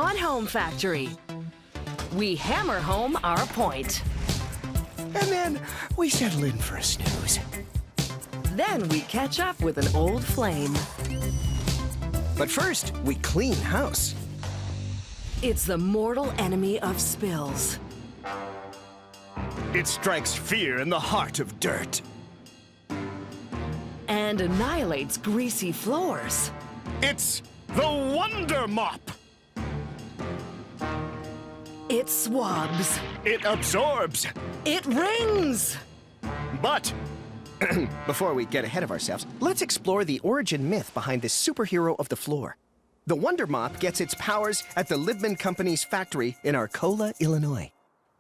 on Home Factory. We hammer home our point. And then we settle in for a snooze. Then we catch up with an old flame. But first, we clean house. It's the mortal enemy of spills. It strikes fear in the heart of dirt. And annihilates greasy floors. It's the Wonder Mop. It swabs. It absorbs. It rings. But before we get ahead of ourselves, let's explore the origin myth behind this superhero of the floor. The Wonder Mop gets its powers at the Libman Company's factory in Arcola, Illinois.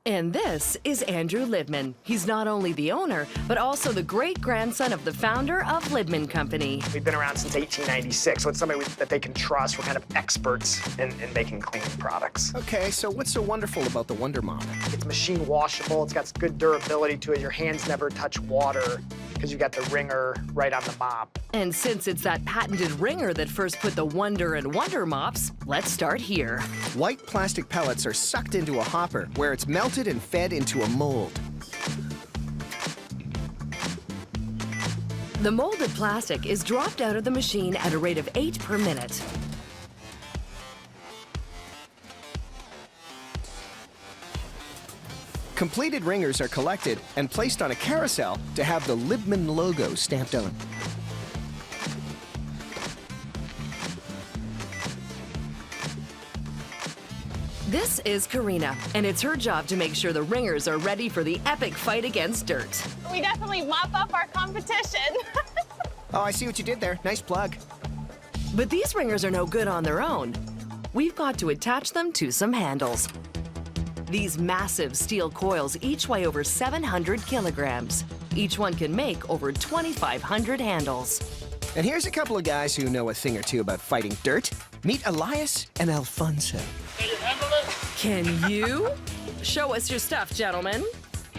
And this is Andrew Libman. He's not only the owner, but also the great-grandson of the founder of Libman Company. We've been around since 1896, so it's somebody that they can trust. We're kind of experts in making cleaning products. Okay, so what's so wonderful about the Wonder Mop? It's machine washable. It's got good durability to it. Your hands never touch water because you've got the wringer right on the mop. And since it's that patented wringer that first put the wonder in Wonder Mops, let's start here. White plastic pellets are sucked into a hopper where it's melted and fed into a mold. The molded plastic is dropped out of the machine at a rate of 8 per minute. Completed ringers are collected and placed on a carousel to have the Libman logo stamped on. This is Karina, and it's her job to make sure the ringers are ready for the epic fight against dirt. We definitely mop up our competition. Oh, I see what you did there. Nice plug. But these ringers are no good on their own. We've got to attach them to some handles. These massive steel coils each weigh over 700 kilograms. Each one can make over 2,500 handles. And here's a couple of guys who know a thing or two about fighting dirt. Meet Elias and Alfonso. Can you? Show us your stuff, gentlemen.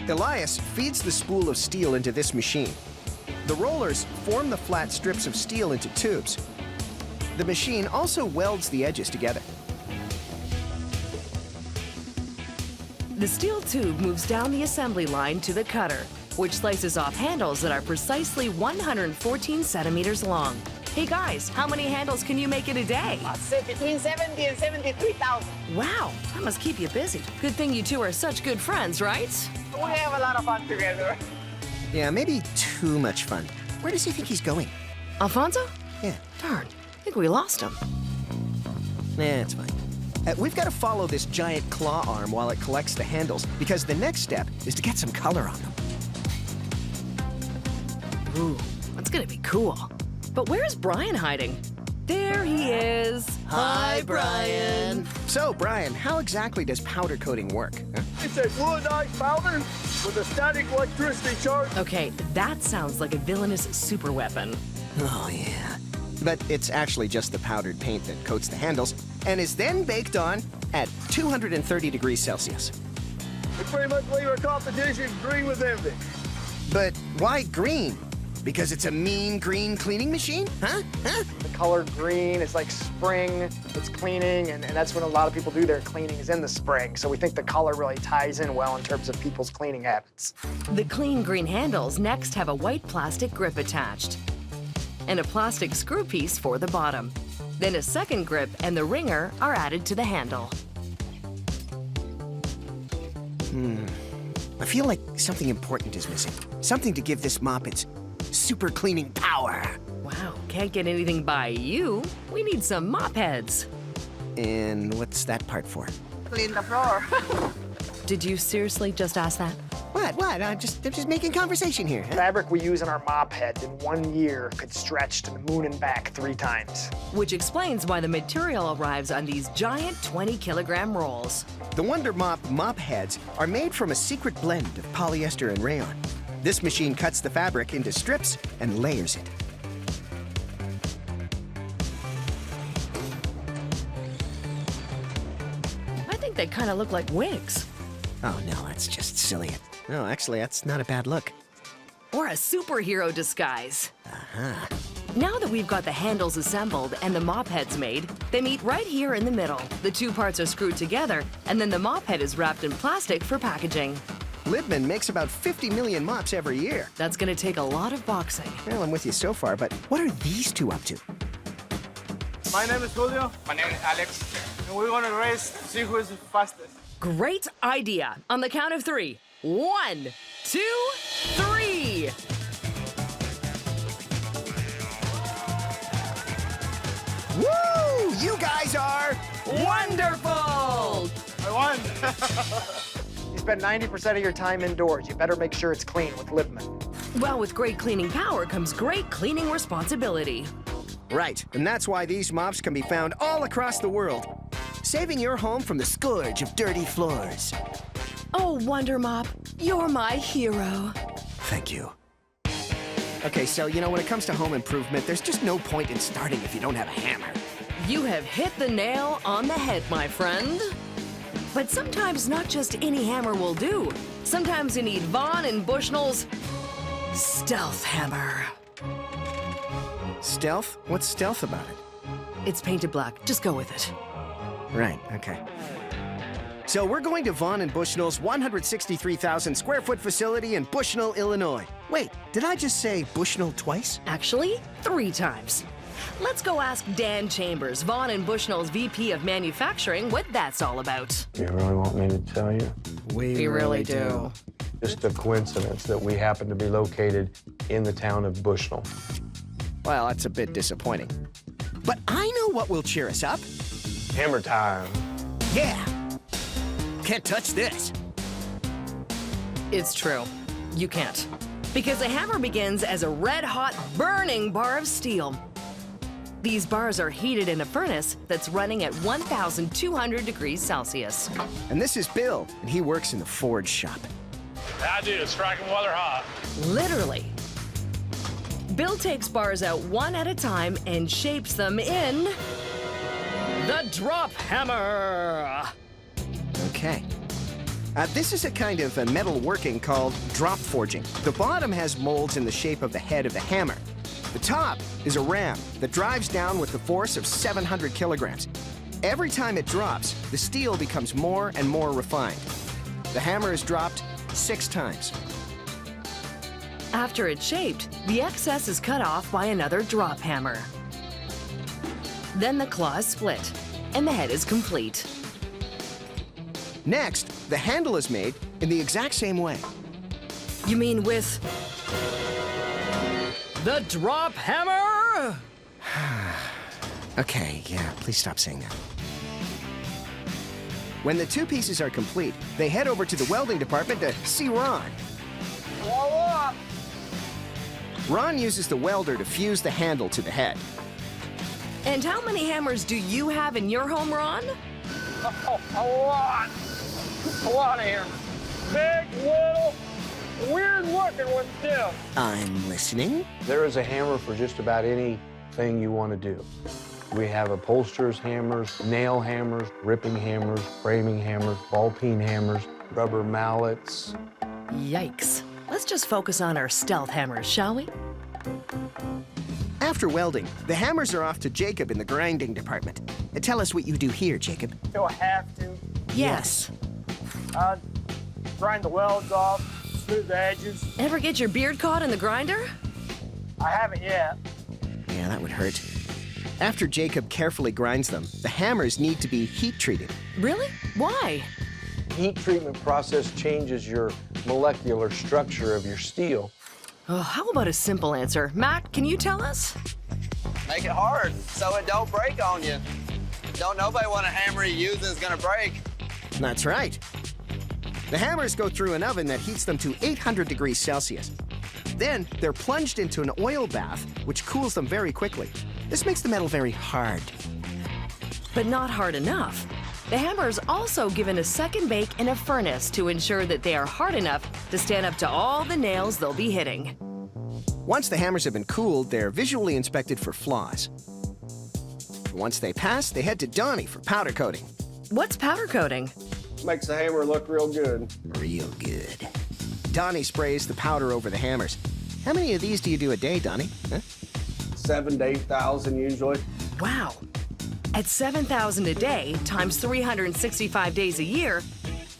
Elias feeds the spool of steel into this machine. The rollers form the flat strips of steel into tubes. The machine also welds the edges together. The steel tube moves down the assembly line to the cutter, which slices off handles that are precisely 114 centimeters long. Hey guys, how many handles can you make in a day? I'd say between 70 and 73,000. Wow, that must keep you busy. Good thing you two are such good friends, right? We have a lot of fun together. Yeah, maybe too much fun. Where does he think he's going? Alfonso? Yeah, Darn, I think we lost him. nah, it's fine. We've got to follow this giant claw arm while it collects the handles, because the next step is to get some color on them. Ooh, that's gonna be cool. But where's Brian hiding? There he is. Hi, Brian. So, Brian, how exactly does powder coating work? Huh? It's a fluidized powder with a static electricity charge. Okay, that sounds like a villainous superweapon. Oh, yeah. But it's actually just the powdered paint that coats the handles and is then baked on at 230 degrees Celsius. We pretty much leave our competition green with envy. But why green? Because it's a mean green cleaning machine? Huh? Huh? The color green is like spring, it's cleaning, and that's when a lot of people do their cleaning is in the spring. So we think the color really ties in well in terms of people's cleaning habits. The clean green handles next have a white plastic grip attached and a plastic screw piece for the bottom. Then a second grip and the wringer are added to the handle. I feel like something important is missing. Something to give this mop its super cleaning power. Wow, can't get anything by you. We need some mop heads. And what's that part for? Clean the floor. Did you seriously just ask that? What? I'm just making conversation here. Huh? Fabric we use in our mop heads in 1 year could stretch to the moon and back 3 times. Which explains why the material arrives on these giant 20-kilogram rolls. The Wonder mop heads are made from a secret blend of polyester and rayon. This machine cuts the fabric into strips and layers it. I think they kind of look like wigs. Oh, no, that's just silly. No, actually, that's not a bad look. Or a superhero disguise. Now that we've got the handles assembled and the mop heads made, They meet right here in the middle. The two parts are screwed together, and then the mop head is wrapped in plastic for packaging. Libman makes about 50 million mops every year. That's gonna take a lot of boxing. Well, I'm with you so far, but what are these two up to? My name is Julio. My name is Alex. And we want to race to see who is the fastest. Great idea. On the count of 3. 1, 2, 3. Woo! You guys are Wonderful! I won. You spend 90% of your time indoors. You better make sure it's clean with Libman. Well, with great cleaning power comes great cleaning responsibility. right, and that's why these mops can be found all across the world, saving your home from the scourge of dirty floors. Oh, Wonder Mop, you're my hero. Thank you. Okay, so, when it comes to home improvement, there's just no point in starting if you don't have a hammer. You have hit the nail on the head, my friend. But sometimes not just any hammer will do. Sometimes you need Vaughan and Bushnell's stealth hammer. Stealth? What's stealth about it? It's painted black. Just go with it. Right, okay. So we're going to Vaughan and Bushnell's 163,000 square foot facility in Bushnell, Illinois. Wait, did I just say Bushnell twice? Actually, 3 times. Let's go ask Dan Chambers, Vaughan and Bushnell's VP of Manufacturing, what that's all about. You really want me to tell you? We really do. Just a coincidence that we happen to be located in the town of Bushnell. Well, that's a bit disappointing. But I know what will cheer us up. Hammer time. Yeah. Can't touch this. It's true. You can't. Because a hammer begins as a red-hot, burning bar of steel. These bars are heated in a furnace that's running at 1,200 degrees Celsius. And this is Bill, and he works in the forge shop. I do. Strike them while they're hot. Literally. Bill takes bars out one at a time and shapes them in the drop hammer. Okay. This is a kind of a metal working called drop forging. The bottom has molds in the shape of the head of the hammer. The top is a ram that drives down with the force of 700 kilograms. Every time it drops, the steel becomes more and more refined. The hammer is dropped 6 times. After it's shaped, the excess is cut off by another drop hammer. Then the claw is split, and the head is complete. Next, the handle is made in the exact same way. You mean with the drop hammer? Okay, yeah, please stop saying that. When the 2 pieces are complete, they head over to the welding department to see Ron. Voila! Ron uses the welder to fuse the handle to the head. And how many hammers do you have in your home, Ron? Oh, a lot. A lot of hammers. Big, little, weird looking ones too. I'm listening. There is a hammer for just about anything you want to do. We have upholsterers hammers, nail hammers, ripping hammers, framing hammers, ball peen hammers, rubber mallets. Yikes. Let's just focus on our stealth hammers, shall we? After welding, the hammers are off to Jacob in the grinding department. Tell us what you do here, Jacob. Do I have to? Yes. Grind the welds off, smooth the edges. Ever get your beard caught in the grinder? I haven't yet. Yeah, that would hurt. After Jacob carefully grinds them, the hammers need to be heat treated. Really? Why? Heat treatment process changes your molecular structure of your steel. Oh, how about a simple answer? Matt, can you tell us? Make it hard so it don't break on you. Don't nobody want a hammer you use is gonna break. That's right. The hammers go through an oven that heats them to 800 degrees Celsius. Then they're plunged into an oil bath, which cools them very quickly. This makes the metal very hard. But not hard enough. The hammer is also given a second bake in a furnace to ensure that they are hard enough to stand up to all the nails they'll be hitting. Once the hammers have been cooled, they're visually inspected for flaws. Once they pass, they head to Donnie for powder coating. What's powder coating? Makes the hammer look real good. Real good. Donnie sprays the powder over the hammers. How many of these do you do a day, Donnie? Huh? 7,000 to 8,000 usually. Wow. At $7,000 a day, times 365 days a year,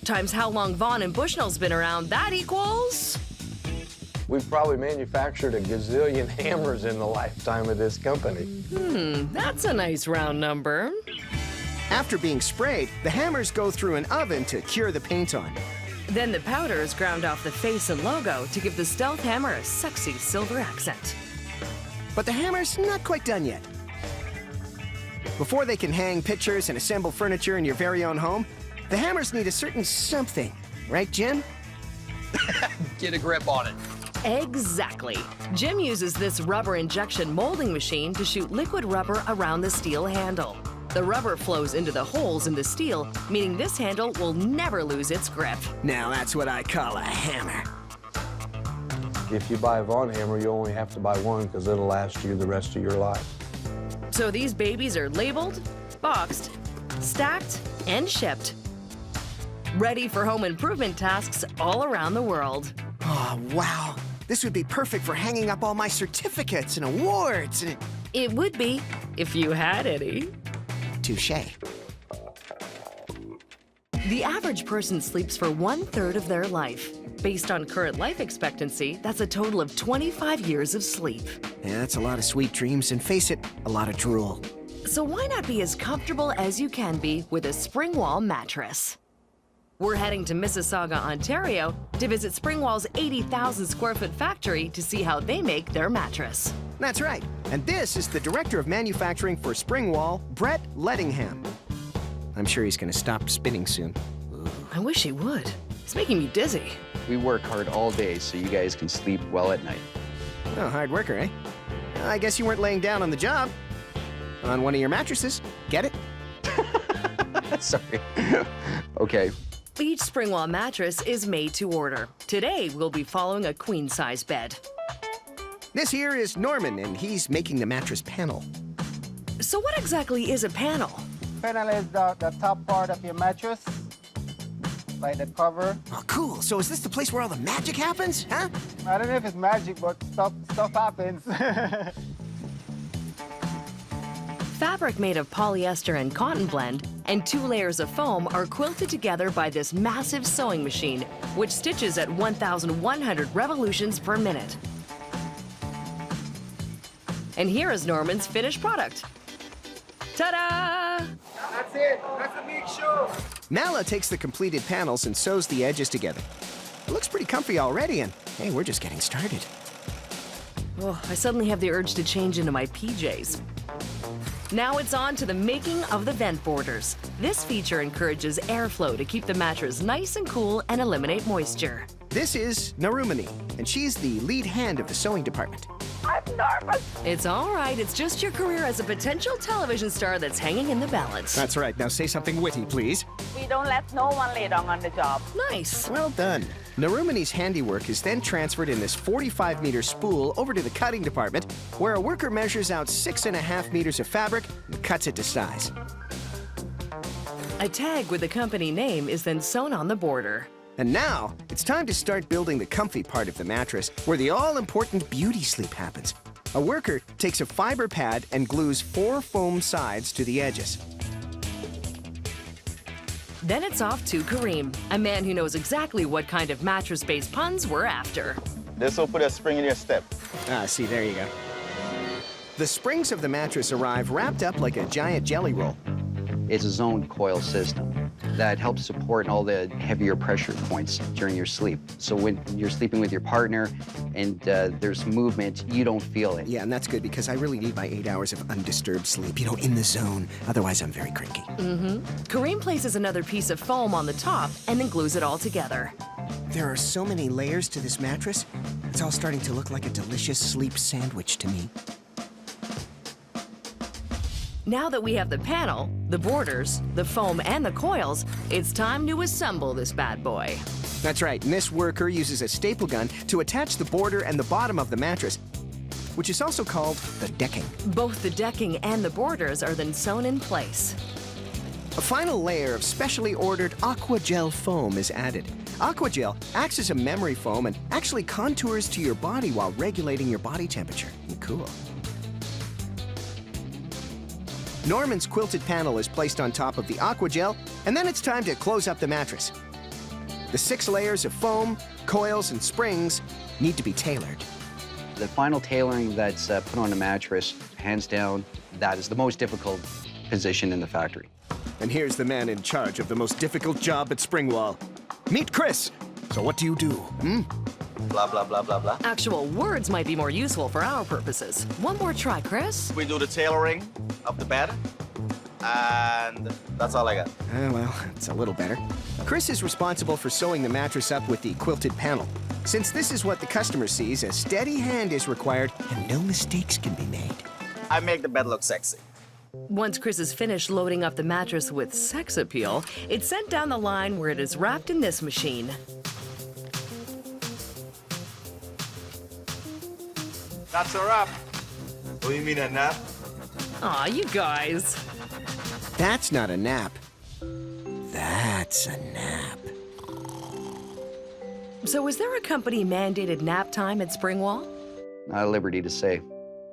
times how long Vaughan and Bushnell's been around, that equals... We've probably manufactured a gazillion hammers in the lifetime of this company. That's a nice round number. After being sprayed, the hammers go through an oven to cure the paint on. Then the powder is ground off the face and logo to give the Stealth hammer a sexy silver accent. But the hammer's not quite done yet. Before they can hang pictures and assemble furniture in your very own home, the hammers need a certain something. Right, Jim? Get a grip on it. Exactly. Jim uses this rubber injection molding machine to shoot liquid rubber around the steel handle. The rubber flows into the holes in the steel, meaning this handle will never lose its grip. Now that's what I call a hammer. If you buy a Vaughan hammer, you only have to buy one because it'll last you the rest of your life. So these babies are labeled, boxed, stacked, and shipped. Ready for home improvement tasks all around the world. Oh, wow. This would be perfect for hanging up all my certificates and awards. It would be, if you had any. Touché. The average person sleeps for 1/3 of their life. Based on current life expectancy, that's a total of 25 years of sleep. Yeah, that's a lot of sweet dreams, and face it, a lot of drool. So why not be as comfortable as you can be with a Springwall mattress? We're heading to Mississauga, Ontario to visit Springwall's 80,000 square foot factory to see how they make their mattress. That's right. And this is the Director of Manufacturing for Springwall, Brett Lettingham. I'm sure he's going to stop spinning soon. I wish he would. It's making me dizzy. We work hard all day so you guys can sleep well at night. Oh, hard worker, eh? I guess you weren't laying down on the job. On one of your mattresses. Get it? Sorry. Okay. Each Springwall mattress is made to order. Today, we'll be following a queen-size bed. This here is Norman, and he's making the mattress panel. So what exactly is a panel? Panel is the top part of your mattress, like the cover. Oh, cool. So is this the place where all the magic happens, huh? I don't know if it's magic, but stuff happens. Fabric made of polyester and cotton blend and 2 layers of foam are quilted together by this massive sewing machine, which stitches at 1,100 revolutions per minute. And here is Norman's finished product. Ta-da! That's it. That's a big show. Nala takes the completed panels and sews the edges together. It looks pretty comfy already, and hey, we're just getting started. Oh, I suddenly have the urge to change into my PJs. Now it's on to the making of the vent borders. This feature encourages airflow to keep the mattress nice and cool and eliminate moisture. This is Narumani, and she's the lead hand of the sewing department. I'm nervous. It's all right. It's just your career as a potential television star that's hanging in the balance. That's right. Now say something witty, please. We don't let no one lay down on the job. Nice. Well done. Narumani's handiwork is then transferred in this 45-meter spool over to the cutting department, where a worker measures out 6.5 meters of fabric and cuts it to size. A tag with the company name is then sewn on the border. And now, it's time to start building the comfy part of the mattress, where the all-important beauty sleep happens. A worker takes a fiber pad and glues 4 foam sides to the edges. Then it's off to Kareem, a man who knows exactly what kind of mattress-based puns we're after. This will put a spring in your step. Ah, see, there you go. The springs of the mattress arrive wrapped up like a giant jelly roll. It's a zoned coil system that helps support all the heavier pressure points during your sleep. So when you're sleeping with your partner and there's movement, you don't feel it. Yeah, and that's good because I really need my 8 hours of undisturbed sleep, you know, in the zone. Otherwise, I'm very cranky. Kareem places another piece of foam on the top and then glues it all together. There are so many layers to this mattress. It's all starting to look like a delicious sleep sandwich to me. Now that we have the panel, the borders, the foam, and the coils, it's time to assemble this bad boy. That's right, and this worker uses a staple gun to attach the border and the bottom of the mattress, which is also called the decking. Both the decking and the borders are then sewn in place. A final layer of specially ordered aqua gel foam is added. Aqua gel acts as a memory foam and actually contours to your body while regulating your body temperature. Cool. Norman's quilted panel is placed on top of the aqua gel, and then it's time to close up the mattress. The 6 layers of foam, coils, and springs need to be tailored. The final tailoring that's put on the mattress, hands down, that is the most difficult position in the factory. And here's the man in charge of the most difficult job at Springwall. Meet Chris. So what do you do, Blah, blah, blah, blah, blah. Actual words might be more useful for our purposes. One more try, Chris. We do the tailoring of the bed, and that's all I got. Well, it's a little better. Chris is responsible for sewing the mattress up with the quilted panel. Since this is what the customer sees, a steady hand is required and no mistakes can be made. I make the bed look sexy. Once Chris is finished loading up the mattress with sex appeal, it's sent down the line where it is wrapped in this machine. That's a wrap. What do you mean a nap? Aw, you guys. That's not a nap. That's a nap. So is there a company-mandated nap time at Springwall? Not at liberty to say.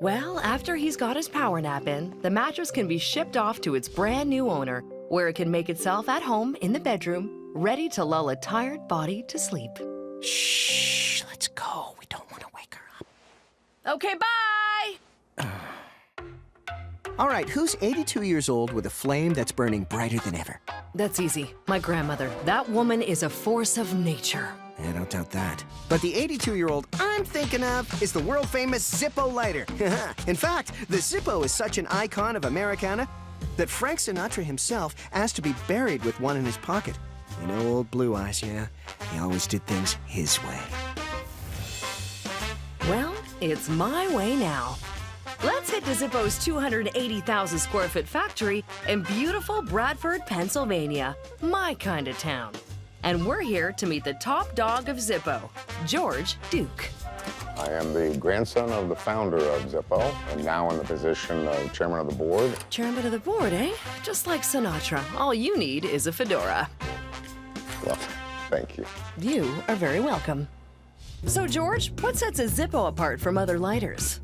Well, after he's got his power nap in, the mattress can be shipped off to its brand new owner, where it can make itself at home in the bedroom, ready to lull a tired body to sleep. Shh, let's go. We don't want to wake her up. Okay, bye! All right, who's 82 years old with a flame that's burning brighter than ever? That's easy. My grandmother. That woman is a force of nature. I don't doubt that. But the 82-year-old I'm thinking of is the world-famous Zippo lighter. In fact, the Zippo is such an icon of Americana that Frank Sinatra himself asked to be buried with one in his pocket. You know old Blue Eyes, yeah? He always did things his way. Well, it's my way now. Let's head to Zippo's 280,000 square foot factory in beautiful Bradford, Pennsylvania. My kind of town. And we're here to meet the top dog of Zippo, George Duke. I am the grandson of the founder of Zippo, and now in the position of chairman of the board. Chairman of the board, eh? Just like Sinatra. All you need is a fedora. Well, thank you. You are very welcome. So, George, what sets a Zippo apart from other lighters?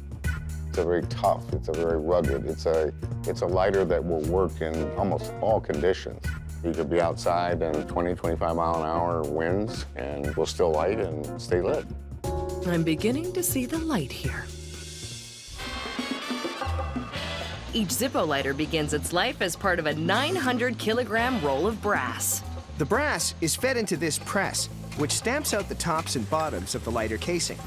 It's a very tough, it's a very rugged, it's a lighter that will work in almost all conditions. You could be outside in 20, 25 mile an hour winds, and we'll still light and stay lit. I'm beginning to see the light here. Each Zippo lighter begins its life as part of a 900-kilogram roll of brass. The brass is fed into this press, which stamps out the tops and bottoms of the lighter casing.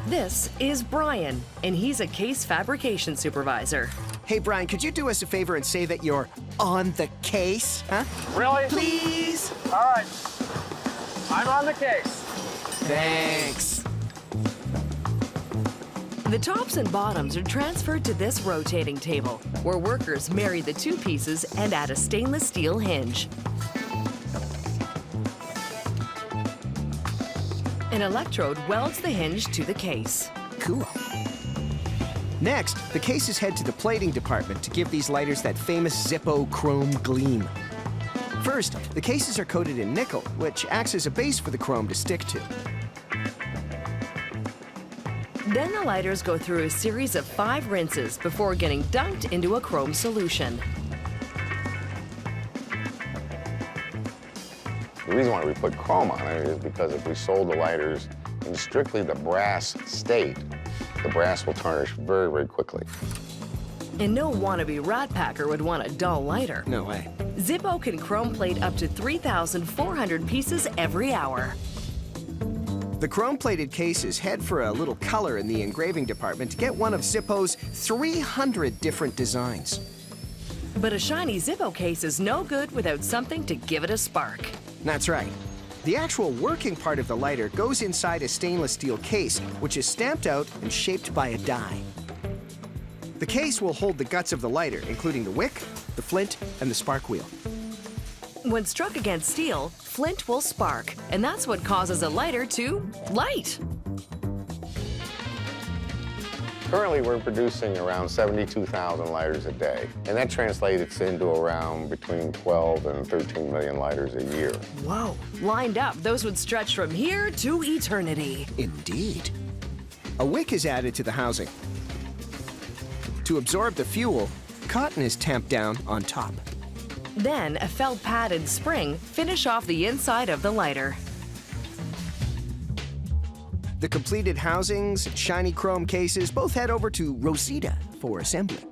This is Brian, and he's a case fabrication supervisor. Hey, Brian, could you do us a favor and say that you're on the case, huh? Really? Please? All right. I'm on the case. Thanks. The tops and bottoms are transferred to this rotating table, where workers marry the two pieces and add a stainless steel hinge. An electrode welds the hinge to the case. Cool. Next, the cases head to the plating department to give these lighters that famous Zippo chrome gleam. First, the cases are coated in nickel, which acts as a base for the chrome to stick to. Then the lighters go through a series of 5 rinses before getting dunked into a chrome solution. The reason why we put chrome on it is because if we sold the lighters in strictly the brass state, the brass will tarnish very, very quickly. And no wannabe rat packer would want a dull lighter. No way. Zippo can chrome plate up to 3,400 pieces every hour. The chrome-plated cases head for a little color in the engraving department to get one of Zippo's 300 different designs. But a shiny Zippo case is no good without something to give it a spark. That's right. The actual working part of the lighter goes inside a stainless steel case, which is stamped out and shaped by a die. The case will hold the guts of the lighter, including the wick, the flint, and the spark wheel. When struck against steel, flint will spark, and that's what causes a lighter to light. Currently, we're producing around 72,000 lighters a day, and that translates into around between 12 and 13 million lighters a year. Whoa, lined up, those would stretch from here to eternity. Indeed. A wick is added to the housing. To absorb the fuel, cotton is tamped down on top. Then a felt padded spring finish off the inside of the lighter. The completed housings and shiny chrome cases both head over to Rosita for assembly.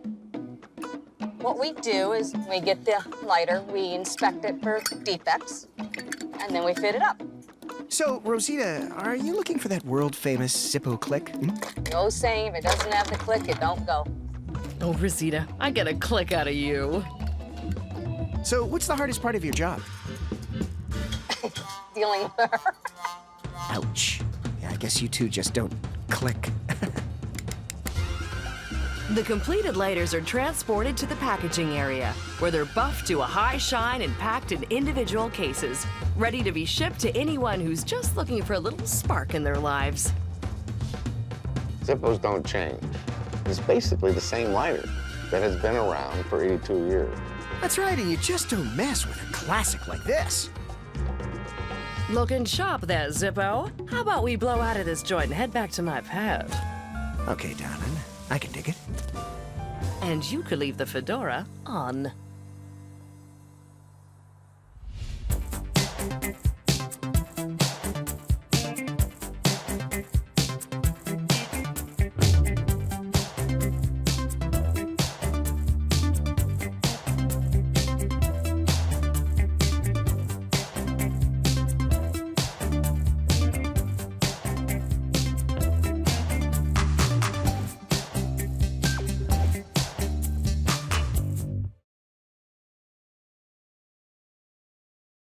What we do is we get the lighter, we inspect it for defects, and then we fit it up. So, Rosita, are you looking for that world-famous Zippo click? The old saying, if it doesn't have the click, it don't go. Oh, Rosita, I get a click out of you. So, what's the hardest part of your job? Dealing with her. Ouch. Yeah, I guess you two just don't click. The completed lighters are transported to the packaging area, where they're buffed to a high shine and packed in individual cases, ready to be shipped to anyone who's just looking for a little spark in their lives. Zippos don't change. It's basically the same lighter that has been around for 82 years. That's right, and you just don't mess with a classic like this. Looking sharp there, Zippo. How about we blow out of this joint and head back to my pad? Okay, darling, I can dig it. And you could leave the fedora on.